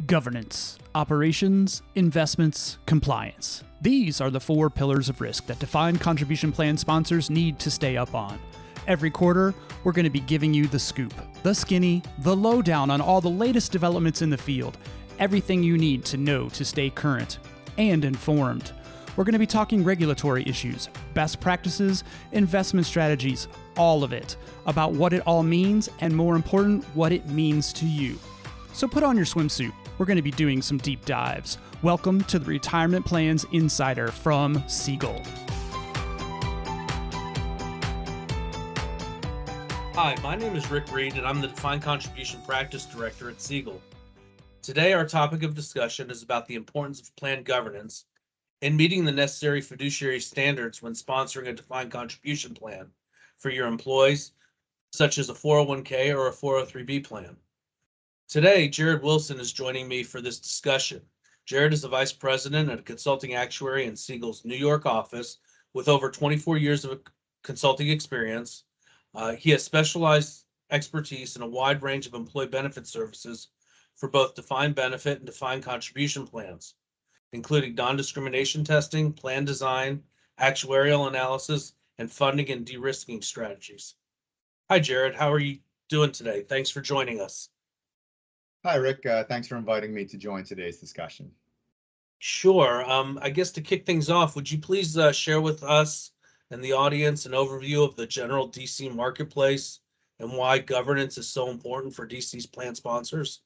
Governance, operations, investments, compliance. These are the four pillars of risk that defined contribution plan sponsors need to stay up on. Every quarter, we're going to be giving you the scoop, the skinny, the lowdown on all the latest developments in the field, everything you need to know to stay current and informed. We're going to be talking regulatory issues, best practices, investment strategies, all of it, about what it all means and, more important, what it means to you. So put on your swimsuit. We're going to be doing some deep dives. Welcome to the Retirement Plans Insider from Siegel. Hi, my name is Rick Reed, and I'm the Defined Contribution Practice Director at Siegel. Today, our topic of discussion is about the importance of plan governance and meeting the necessary fiduciary standards when sponsoring a defined contribution plan for your employees, such as a 401k or a 403b plan. Today, Jared Wilson is joining me for this discussion. Jared is the Vice President and a Consulting Actuary in Siegel's New York office with over 24 years of consulting experience. He has specialized expertise in a wide range of employee benefit services for both defined benefit and defined contribution plans, including non-discrimination testing, plan design, actuarial analysis, and funding and de-risking strategies. Hi, Jared. How are you doing today? Thanks for joining us. Hi, Rick. Thanks for inviting me to join today's discussion. Sure. I guess to kick things off, would you please share with us and the audience an overview of the general DC marketplace and why governance is so important for DC's plan sponsors?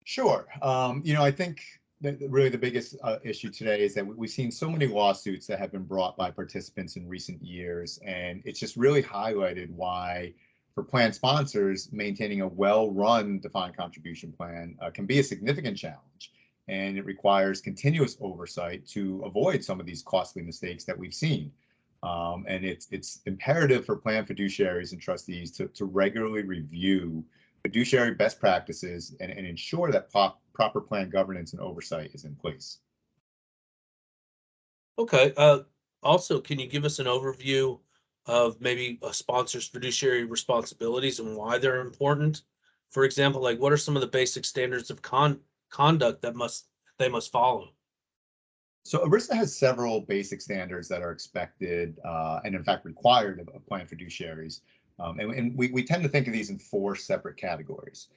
Sure. I think that really the biggest issue today is that we've seen so many lawsuits that have been brought by participants in recent years, and it's just really highlighted why, for plan sponsors, maintaining a well-run defined contribution plan can be a significant challenge, and it requires continuous oversight to avoid some of these costly mistakes that we've seen. And it's imperative for plan fiduciaries and trustees to regularly review fiduciary best practices and ensure that proper plan governance and oversight is in place. Okay. Also, can you give us an overview of maybe a sponsor's fiduciary responsibilities and why they're important? For example, like what are some of the basic standards of conduct that they must follow? So ERISA has several basic standards that are expected and in fact required of plan fiduciaries. And we tend to think of these in four separate categories.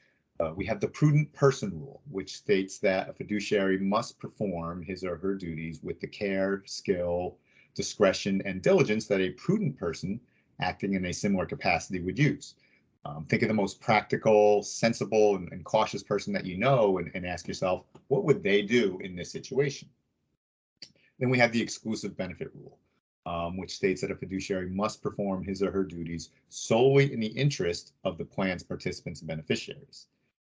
We have the prudent person rule, which states that a fiduciary must perform his or her duties with the care, skill, discretion, and diligence that a prudent person acting in a similar capacity would use. Think of the most practical, sensible, and cautious person that you know and ask yourself, what would they do in this situation? Then we have the exclusive benefit rule, which states that a fiduciary must perform his or her duties solely in the interest of the plan's participants and beneficiaries.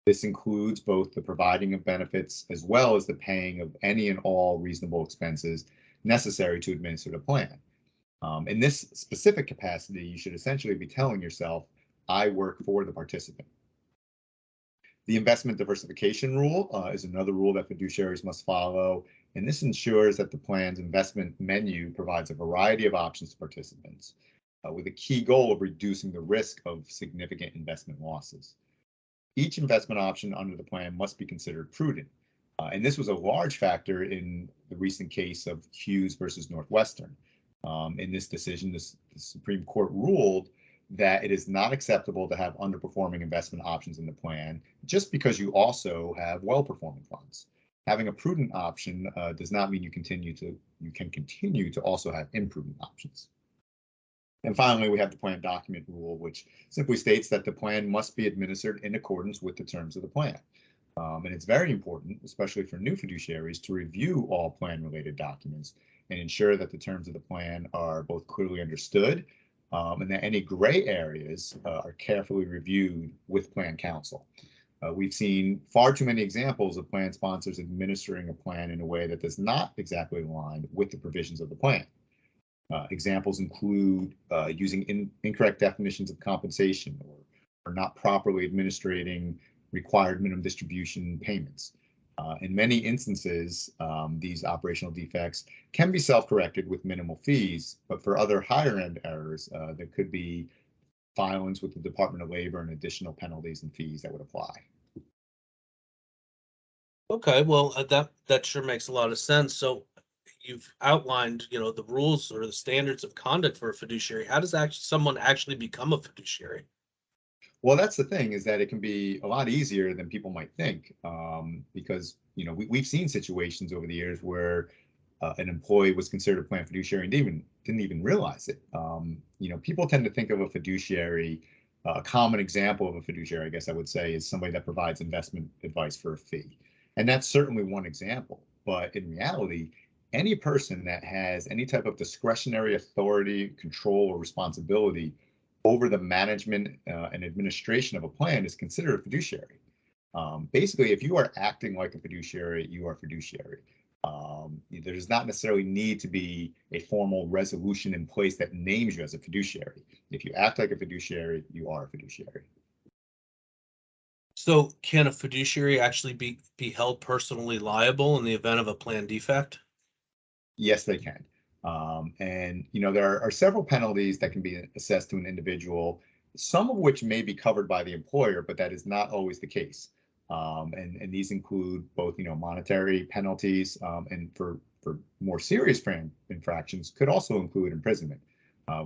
This includes both the providing of benefits as well as the paying of any and all reasonable expenses necessary to administer the plan. In this specific capacity, you should essentially be telling yourself, I work for the participant. The investment diversification rule is another rule that fiduciaries must follow, and this ensures that the plan's investment menu provides a variety of options to participants, with a key goal of reducing the risk of significant investment losses. Each investment option under the plan must be considered prudent, and this was a large factor in the recent case of Hughes versus Northwestern. In this decision, the Supreme Court ruled that it is not acceptable to have underperforming investment options in the plan just because you also have well-performing funds. Having a prudent option does not mean you can continue to also have imprudent options. And finally, we have the plan document rule, which simply states that the plan must be administered in accordance with the terms of the plan. And it's very important, especially for new fiduciaries, to review all plan-related documents and ensure that the terms of the plan are both clearly understood and that any gray areas are carefully reviewed with plan counsel. We've seen far too many examples of plan sponsors administering a plan in a way that does not exactly align with the provisions of the plan. Examples include using incorrect definitions of compensation or not properly administrating required minimum distribution payments. In many instances, these operational defects can be self-corrected with minimal fees, but for other higher-end errors, there could be filings with the Department of Labor and additional penalties and fees that would apply. Okay, well, that sure makes a lot of sense. So you've outlined, the rules or the standards of conduct for a fiduciary. How does someone actually become a fiduciary? Well, that's the thing, is that it can be a lot easier than people might think, because we've seen situations over the years where an employee was considered a plan fiduciary and didn't even realize it. People tend to think of a fiduciary. A common example of a fiduciary, I guess I would say, is somebody that provides investment advice for a fee, and that's certainly one example. But in reality, any person that has any type of discretionary authority, control, or responsibility over the management and administration of a plan is considered a fiduciary. Basically, if you are acting like a fiduciary, you are a fiduciary. There does not necessarily need to be a formal resolution in place that names you as a fiduciary. If you act like a fiduciary, you are a fiduciary. So can a fiduciary actually be held personally liable in the event of a plan defect? Yes, they can. And there are several penalties that can be assessed to an individual, some of which may be covered by the employer, but that is not always the case. And these include both monetary penalties, and for more serious infractions could also include imprisonment.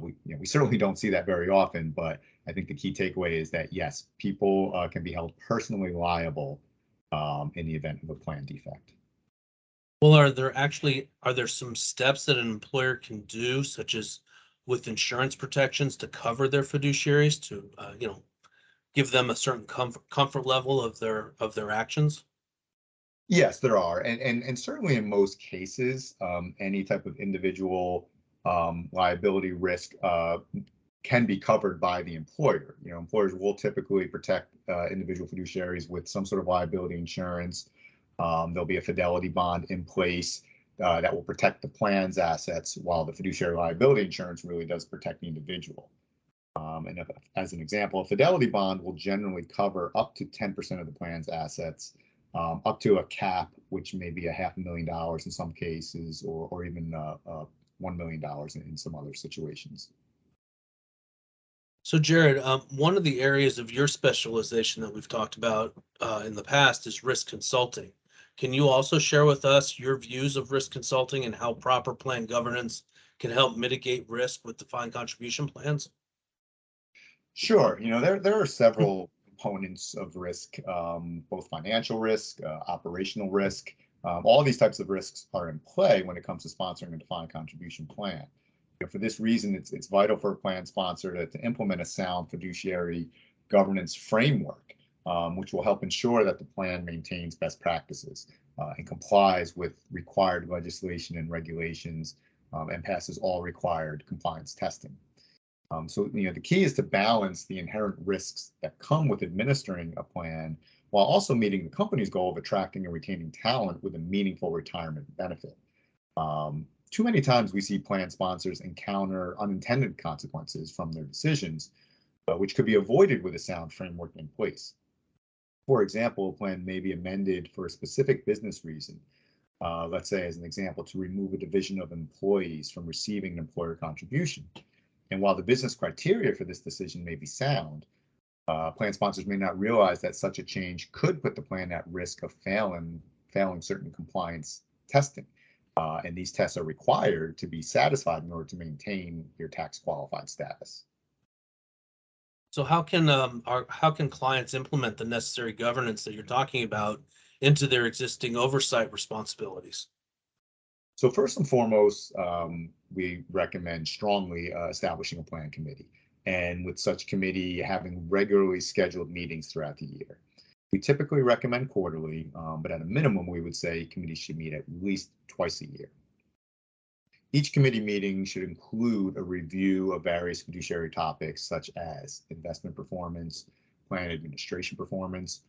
We certainly don't see that very often, but I think the key takeaway is that yes, people can be held personally liable in the event of a plan defect. Well, are there some steps that an employer can do, such as with insurance protections to cover their fiduciaries to, give them a certain comfort level of their actions? Yes, there are, and certainly in most cases, any type of individual liability risk can be covered by the employer. Employers will typically protect individual fiduciaries with some sort of liability insurance. There'll be a fidelity bond in place that will protect the plan's assets, while the fiduciary liability insurance really does protect the individual. And as an example, a fidelity bond will generally cover up to 10% of the plan's assets, up to a cap, which may be $500,000 in some cases, or even $1 million in some other situations. So Jared, one of the areas of your specialization that we've talked about in the past is risk consulting. Can you also share with us your views of risk consulting and how proper plan governance can help mitigate risk with defined contribution plans? Sure. There are several components of risk, both financial risk, operational risk. All these types of risks are in play when it comes to sponsoring a defined contribution plan. For this reason, it's vital for a plan sponsor to implement a sound fiduciary governance framework, which will help ensure that the plan maintains best practices and complies with required legislation and regulations, and passes all required compliance testing. So the key is to balance the inherent risks that come with administering a plan while also meeting the company's goal of attracting and retaining talent with a meaningful retirement benefit. Too many times we see plan sponsors encounter unintended consequences from their decisions, which could be avoided with a sound framework in place. For example, a plan may be amended for a specific business reason. Let's say, as an example, to remove a division of employees from receiving an employer contribution. And while the business criteria for this decision may be sound, plan sponsors may not realize that such a change could put the plan at risk of failing certain compliance testing. And these tests are required to be satisfied in order to maintain your tax qualified status. So how can clients implement the necessary governance that you're talking about into their existing oversight responsibilities? So first and foremost, we recommend strongly establishing a plan committee, and with such committee having regularly scheduled meetings throughout the year. We typically recommend quarterly, but at a minimum, we would say committees should meet at least twice a year. Each committee meeting should include a review of various fiduciary topics such as investment performance, plan administration performance,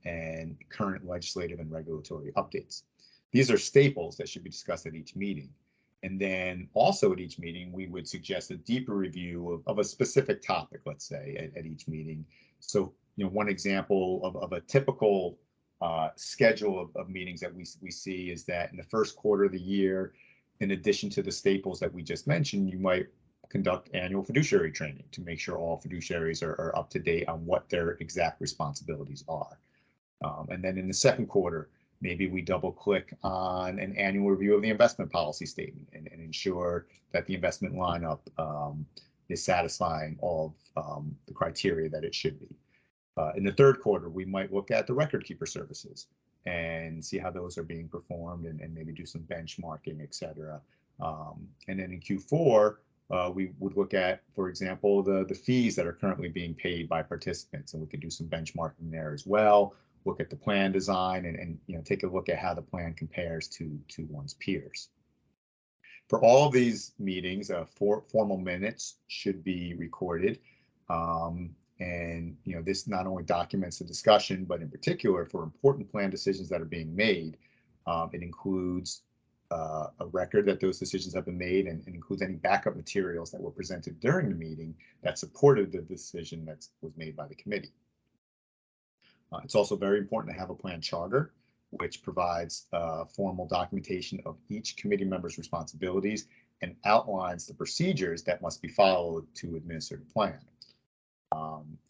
and current legislative and regulatory updates. These are staples that should be discussed at each meeting. And then also at each meeting, we would suggest a deeper review of a specific topic, let's say, at each meeting. So, one example of a typical schedule of meetings that we see is that in the first quarter of the year, in addition to the staples that we just mentioned, you might conduct annual fiduciary training to make sure all fiduciaries are up to date on what their exact responsibilities are. And then in the second quarter, maybe we double click on an annual review of the investment policy statement and ensure that the investment lineup is satisfying all of the criteria that it should be. In the third quarter, we might look at the record keeper services and see how those are being performed and maybe do some benchmarking, et cetera. And then in Q4, we would look at, for example, the fees that are currently being paid by participants, and we could do some benchmarking there as well. Look at the plan design and take a look at how the plan compares to one's peers. For all of these meetings, formal minutes should be recorded. And this not only documents the discussion, but in particular for important plan decisions that are being made, it includes a record that those decisions have been made and includes any backup materials that were presented during the meeting that supported the decision that was made by the committee. It's also very important to have a plan charter, which provides formal documentation of each committee member's responsibilities and outlines the procedures that must be followed to administer the plan.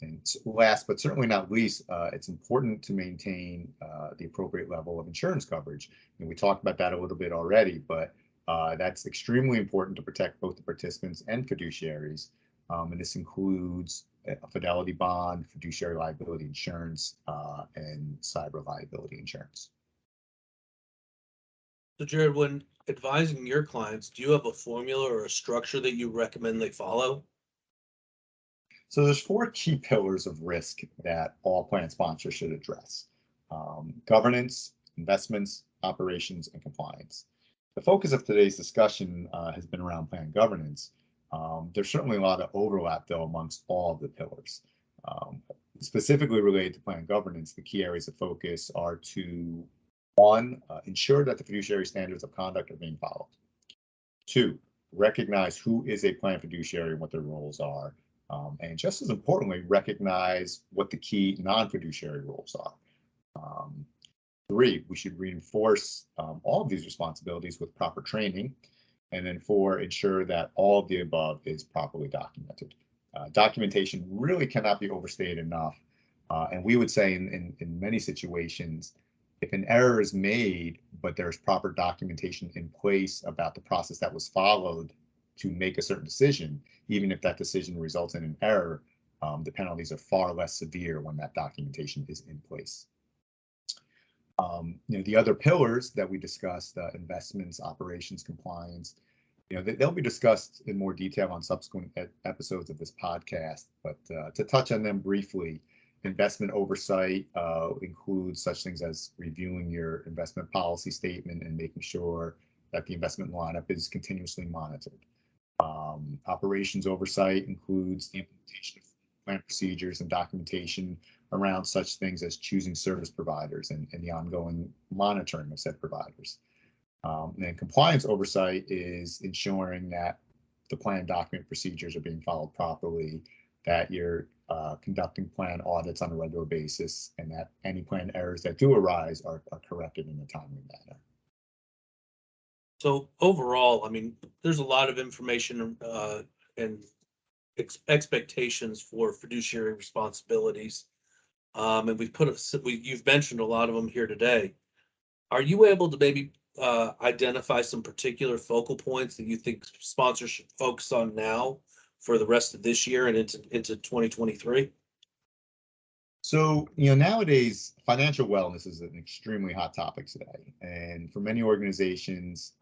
And last, but certainly not least, it's important to maintain the appropriate level of insurance coverage. And we talked about that a little bit already, but that's extremely important to protect both the participants and fiduciaries. And this includes a fidelity bond, fiduciary liability insurance, and cyber liability insurance. So Jared, when advising your clients, do you have a formula or a structure that you recommend they follow? So there's 4 key pillars of risk that all plan sponsors should address: governance, investments, operations, and compliance. The focus of today's discussion has been around plan governance. There's certainly a lot of overlap, though, amongst all of the pillars. Specifically related to plan governance, the key areas of focus are to, 1, ensure that the fiduciary standards of conduct are being followed. 2, recognize who is a plan fiduciary and what their roles are. And just as importantly, recognize what the key non-fiduciary roles are. 3, we should reinforce all of these responsibilities with proper training. And then 4, ensure that all of the above is properly documented. Documentation really cannot be overstated enough. And we would say in many situations, if an error is made, but there's proper documentation in place about the process that was followed to make a certain decision, even if that decision results in an error, the penalties are far less severe when that documentation is in place. The other pillars that we discussed, investments, operations, compliance, they'll be discussed in more detail on subsequent episodes of this podcast. But to touch on them briefly, investment oversight includes such things as reviewing your investment policy statement and making sure that the investment lineup is continuously monitored. Operations oversight includes the implementation of plan procedures and documentation around such things as choosing service providers and the ongoing monitoring of said providers. And then compliance oversight is ensuring that the plan document procedures are being followed properly, that you're conducting plan audits on a regular basis, and that any plan errors that do arise are corrected in a timely manner. So overall, I mean, there's a lot of information and expectations for fiduciary responsibilities. And you've mentioned a lot of them here today. Are you able to maybe identify some particular focal points that you think sponsors should focus on now for the rest of this year and into 2023? So, nowadays, financial wellness is an extremely hot topic today. And for many organizations,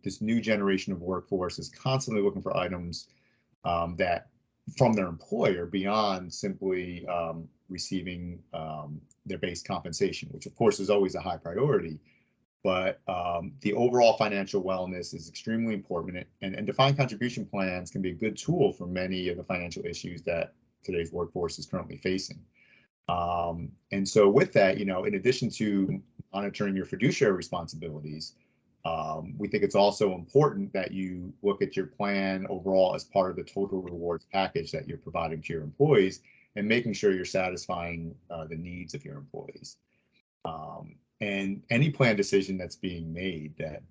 this new generation of workforce is constantly looking for items that from their employer beyond simply receiving their base compensation, which of course is always a high priority. But the overall financial wellness is extremely important, and defined contribution plans can be a good tool for many of the financial issues that today's workforce is currently facing. And so with that, in addition to monitoring your fiduciary responsibilities, we think it's also important that you look at your plan overall as part of the total rewards package that you're providing to your employees and making sure you're satisfying the needs of your employees. And any plan decision that's being made that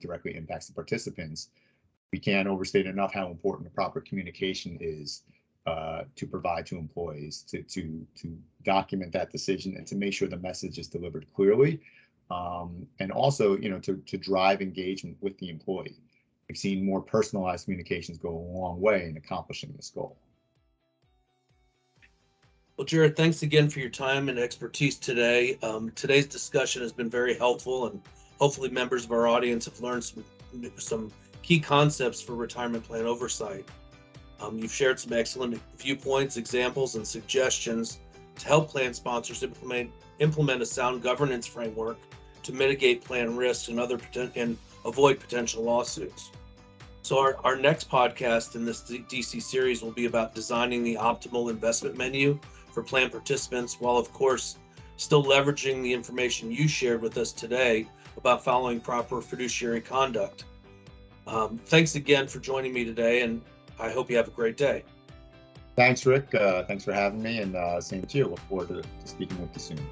directly impacts the participants, we can't overstate enough how important the proper communication is to provide to employees to document that decision and to make sure the message is delivered clearly and also, to drive engagement with the employee. We've seen more personalized communications go a long way in accomplishing this goal. Well, Jared, thanks again for your time and expertise today. Today's discussion has been very helpful, and hopefully members of our audience have learned some key concepts for retirement plan oversight. You've shared some excellent viewpoints, examples, and suggestions to help plan sponsors implement a sound governance framework to mitigate plan risks and avoid potential lawsuits. So our next podcast in this DC series will be about designing the optimal investment menu for plan participants, while of course still leveraging the information you shared with us today about following proper fiduciary conduct. Thanks again for joining me today, and I hope you have a great day. Thanks, Rick. Thanks for having me, and same to you. Look forward to speaking with you soon.